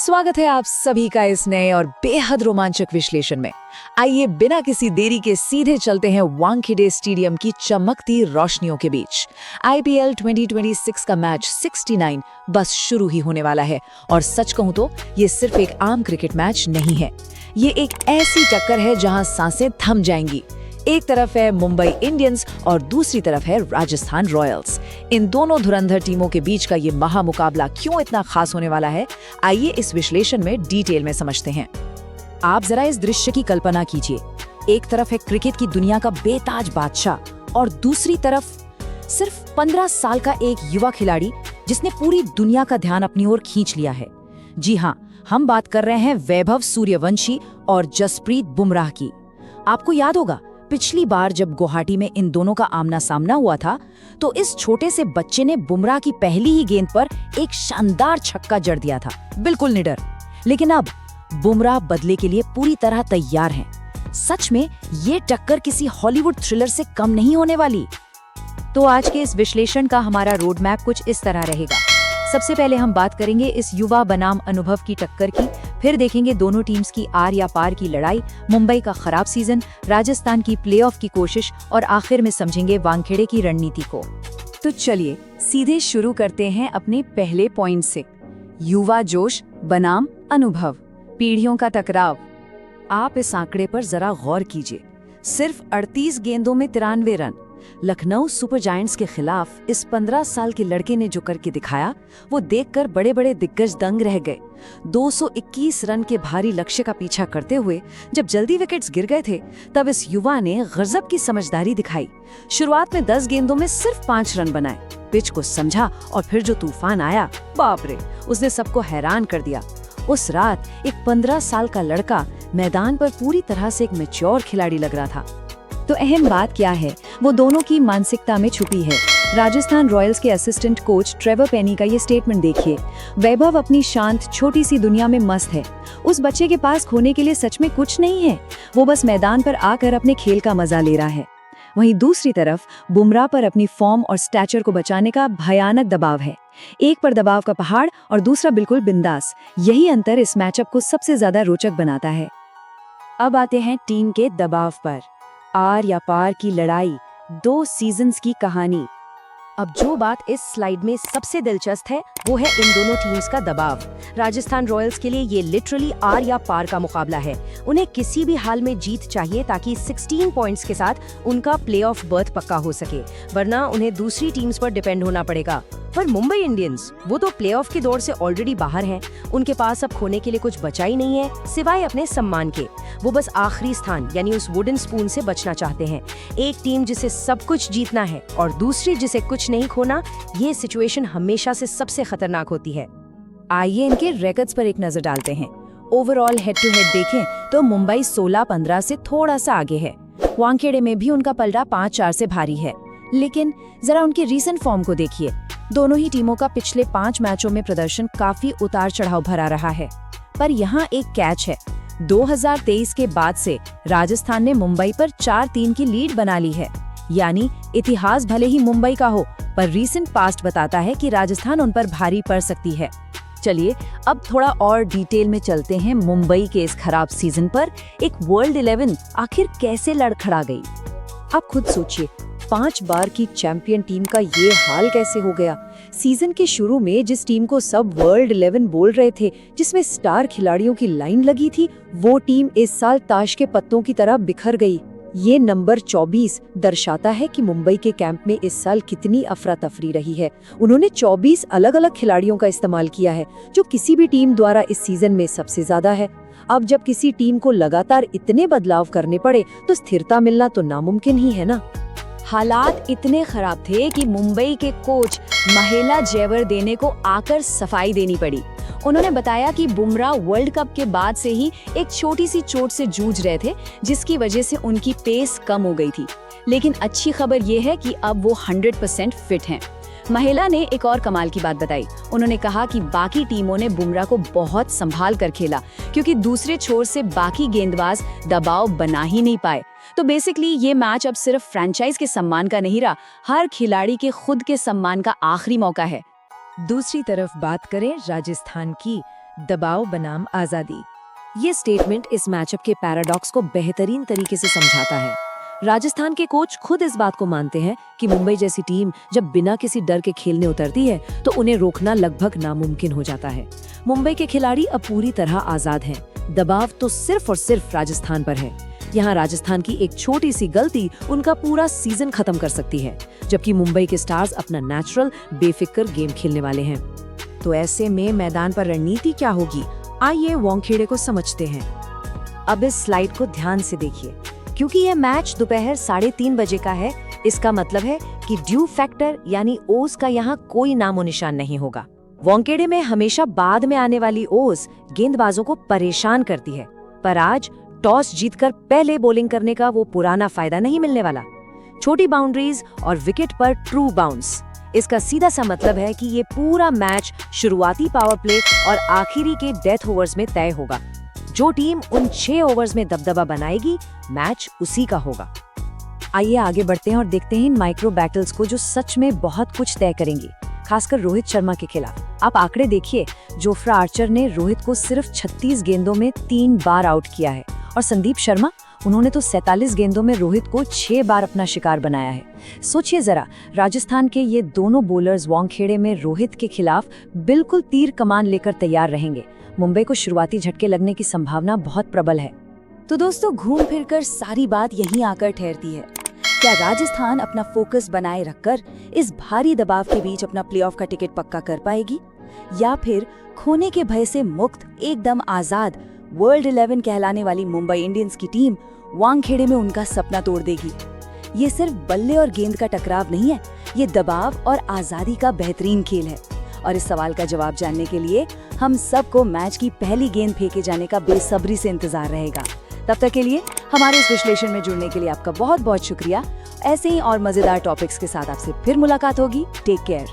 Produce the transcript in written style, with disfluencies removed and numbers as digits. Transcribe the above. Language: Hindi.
स्वागत है आप सभी का इस नए और बेहद रोमांचक विश्लेषण में। आइए बिना किसी देरी के सीधे चलते हैं वानखेड़े स्टेडियम की चमकती रोशनियों के बीच। आईपीएल 2026 का मैच 69 बस शुरू ही होने वाला है और सच कहूं तो ये सिर्फ एक आम क्रिकेट मैच नहीं है। ये एक ऐसी टक्कर है जहां सांसें थम जाएंगी। एक तरफ है मुंबई इंडियंस और दूसरी तरफ है राजस्थान रॉयल्स। इन दोनों धुरंधर टीमों के बीच का ये महामुकाबला क्यों इतना खास होने वाला है, आइए इस विश्लेषण में डिटेल में समझते हैं। आप जरा इस दृश्य की कल्पना कीजिए। एक तरफ है क्रिकेट की दुनिया का बेताज बादशाह और दूसरी तरफ सिर्फ 15 साल का एक युवा खिलाड़ी जिसने पूरी दुनिया का ध्यान अपनी ओर खींच लिया है। जी हाँ, हम बात कर रहे हैं वैभव सूर्यवंशी और जसप्रीत बुमराह की। आपको याद होगा, पिछली बार जब गुवाहाटी में इन दोनों का आमना सामना हुआ था तो इस छोटे से बच्चे ने बुमराह की पहली ही गेंद पर एक शानदार छक्का जड़ दिया था, बिल्कुल निडर। लेकिन अब बुमराह बदले के लिए पूरी तरह तैयार हैं। सच में ये टक्कर किसी हॉलीवुड थ्रिलर से कम नहीं होने वाली। तो आज के इस विश्लेषण का हमारा रोड मैप कुछ इस तरह रहेगा। सबसे पहले हम बात करेंगे इस युवा बनाम अनुभव की टक्कर की, फिर देखेंगे दोनों टीम्स की आर या पार की लड़ाई, मुंबई का खराब सीजन, राजस्थान की प्लेऑफ की कोशिश और आखिर में समझेंगे वानखेड़े की रणनीति को। तो चलिए सीधे शुरू करते हैं अपने पहले पॉइंट से। युवा जोश बनाम अनुभव, पीढ़ियों का टकराव। आप इस आंकड़े पर जरा गौर कीजिए। सिर्फ 38 गेंदों में 93 रन। लखनऊ सुपर जायंट्स के खिलाफ इस 15 साल के लड़के ने जो करके दिखाया, वो देखकर बड़े बड़े दिग्गज दंग रह गए। 221 रन के भारी लक्ष्य का पीछा करते हुए जब जल्दी विकेट्स गिर गए थे, तब इस युवा ने गजब की समझदारी दिखाई। शुरुआत में 10 गेंदों में सिर्फ 5 रन बनाए, पिच को समझा और फिर जो तूफान आया, बाप रे, उसने सबको हैरान कर दिया। उस रात एक 15 साल का लड़का मैदान पर पूरी तरह से एक मैच्योर खिलाड़ी लग रहा था। तो अहम बात क्या है, वो दोनों की मानसिकता में छुपी है। राजस्थान रॉयल्स के असिस्टेंट कोच ट्रेवर पेनी का ये स्टेटमेंट देखिए। वैभव अपनी शांत छोटी सी दुनिया में मस्त है। उस बच्चे के पास खोने के लिए सच में कुछ नहीं है, वो बस मैदान पर आकर अपने खेल का मजा ले रहा है। वहीं दूसरी तरफ बुमराह पर अपनी फॉर्म और स्टैचर को बचाने का भयानक दबाव है। एक पर दबाव का पहाड़ और दूसरा बिल्कुल बिंदास। यही अंतर इस मैचअप को सबसे ज्यादा रोचक बनाता है। अब आते हैं टीम के दबाव पर। आर या पार की लड़ाई, 2 सीजन्स की कहानी। अब जो बात इस स्लाइड में सबसे दिलचस्प है वो है इन दोनों टीम्स का दबाव। राजस्थान रॉयल्स के लिए ये लिटरली आर या पार का मुकाबला है। उन्हें किसी भी हाल में जीत चाहिए ताकि 16 पॉइंट्स के साथ उनका प्लेऑफ बर्थ पक्का हो सके, वरना उन्हें दूसरी टीम्स पर डिपेंड होना पड़ेगा। पर मुंबई इंडियंस, वो तो प्लेऑफ की दौड़ से ऑलरेडी बाहर हैं। उनके पास अब खोने के लिए कुछ बचा ही नहीं है सिवाय अपने सम्मान के। वो बस आखिरी स्थान यानी उस वुडन स्पून से बचना चाहते हैं। एक टीम जिसे सब कुछ जीतना है और दूसरी जिसे कुछ नहीं खोना, ये सिचुएशन हमेशा से सबसे खतरनाक होती है। आइए इनके रिकॉर्ड्स पर एक नजर डालते हैं। ओवरऑल हेड टू हेड देखें तो मुंबई 16-15 से थोड़ा सा आगे है। वानखेड़े में भी उनका पलड़ा 5-4 से भारी है। लेकिन जरा उनके रीसेंट फॉर्म को देखिए। दोनों ही टीमों का पिछले 5 मैचों में प्रदर्शन काफी उतार चढ़ाव भरा रहा है। पर यहाँ एक कैच है। 2023 के बाद से राजस्थान ने मुंबई पर 4-3 की लीड बना ली है। यानी इतिहास भले ही मुंबई का हो, पर रीसेंट पास्ट बताता है कि राजस्थान उन पर भारी पड़ सकती है। चलिए अब थोड़ा और डिटेल में चलते हैं मुंबई के इस खराब सीजन पर। एक वर्ल्ड 11 आखिर कैसे लड़खड़ा गई? आप खुद सोचिए, 5 बार की चैंपियन टीम का ये हाल कैसे हो गया? सीजन के शुरू में जिस टीम को सब वर्ल्ड 11 बोल रहे थे, जिसमें स्टार खिलाड़ियों की लाइन लगी थी, वो टीम इस साल ताश के पत्तों की तरह बिखर गई। ये नंबर 24 दर्शाता है कि मुंबई के कैंप में इस साल कितनी अफरा तफरी रही है। उन्होंने 24 अलग अलग खिलाड़ियों का इस्तेमाल किया है, जो किसी भी टीम द्वारा इस सीजन में सबसे ज्यादा है। अब जब किसी टीम को लगातार इतने बदलाव करने पड़े तो स्थिरता मिलना तो नामुमकिन ही है ना। हालात इतने खराब थे कि मुंबई के कोच महेला जयवर्देने को आकर सफाई देनी पड़ी। उन्होंने बताया कि बुमराह वर्ल्ड कप के बाद से ही एक छोटी सी चोट से जूझ रहे थे, जिसकी वजह से उनकी पेस कम हो गई थी। लेकिन अच्छी खबर ये है कि अब वो 100% फिट हैं। महेला ने एक और कमाल की बात बताई। उन्होंने कहा कि बाकी टीमों ने बुमराह को बहुत संभाल कर खेला, क्योंकि दूसरे छोर से बाकी गेंदबाज दबाव बना ही नहीं पाए। तो बेसिकली ये मैच अब सिर्फ फ्रेंचाइज के सम्मान का नहीं रहा, हर खिलाड़ी के खुद के सम्मान का आखिरी मौका है। दूसरी तरफ बात करें राजस्थान की, दबाव बनाम आजादी। ये स्टेटमेंट इस मैचअप के पैराडॉक्स को बेहतरीन तरीके से समझाता है। राजस्थान के कोच खुद इस बात को मानते हैं कि मुंबई जैसी टीम जब बिना किसी डर के खेलने उतरती है तो उन्हें रोकना लगभग नामुमकिन हो जाता है। मुंबई के खिलाड़ी अब पूरी तरह आजाद हैं। दबाव तो सिर्फ और सिर्फ राजस्थान पर है। यहाँ राजस्थान की एक छोटी सी गलती उनका पूरा सीजन खत्म कर सकती है, जबकि मुंबई के स्टार्स अपना नेचुरल बेफिक्र गेम खेलने वाले हैं। तो ऐसे में मैदान पर रणनीति क्या होगी, आइए वानखेड़े को समझते हैं। अब इस स्लाइड को ध्यान से देखिए, क्योंकि यह मैच दोपहर 3:30 बजे का है। इसका मतलब है कि ड्यू फैक्टर यानी ओस का यहाँ कोई नामो निशान नहीं होगा। वानखेड़े में हमेशा बाद में आने वाली ओस गेंदबाजों को परेशान करती है, पर आज टॉस जीतकर पहले बॉलिंग करने का वो पुराना फायदा नहीं मिलने वाला। छोटी बाउंड्रीज और विकेट पर ट्रू बाउंस, इसका सीधा सा मतलब है कि ये पूरा मैच शुरुआती पावर प्ले और आखिरी के डेथ ओवर्स में तय होगा। जो टीम उन 6 ओवर्स में दबदबा बनाएगी, मैच उसी का होगा। आइए आगे बढ़ते हैं और देखते हैं इन माइक्रो बैटल्स को, जो सच में बहुत कुछ तय करेंगी, खासकर रोहित शर्मा के खिलाफ। आप आंकड़े देखिए, जोफ्रा आर्चर ने रोहित को सिर्फ 36 गेंदों में 3 बार आउट किया है, और संदीप शर्मा, उन्होंने तो 47 गेंदों में रोहित को 6 बार अपना शिकार बनाया है। सोचिए जरा, राजस्थान के ये दोनों बॉलर्स वानखेड़े में रोहित के खिलाफ बिल्कुल तीर कमान लेकर तैयार रहेंगे। मुंबई को शुरुआती झटके लगने की संभावना बहुत प्रबल है। तो दोस्तों, घूम फिरकर सारी बात यहीं आकर ठहरती है। क्या राजस्थान अपना फोकस बनाए रखकर इस भारी दबाव के बीच अपना प्लेऑफ का टिकट पक्का कर पाएगी, या फिर खोने के भय से मुक्त एकदम आजाद वर्ल्ड 11 कहलाने वाली मुंबई इंडियंस की टीम वानखेड़े में उनका सपना तोड़ देगी? ये सिर्फ बल्ले और गेंद का टकराव नहीं है, ये दबाव और आजादी का बेहतरीन खेल है। और इस सवाल का जवाब जानने के लिए हम सबको मैच की पहली गेंद फेंके जाने का बेसब्री से इंतजार रहेगा। तब तक के लिए हमारे इस विश्लेषण में जुड़ने के लिए आपका बहुत बहुत शुक्रिया। ऐसे ही और मजेदार टॉपिक्स के साथ आपसे फिर मुलाकात होगी। Take care.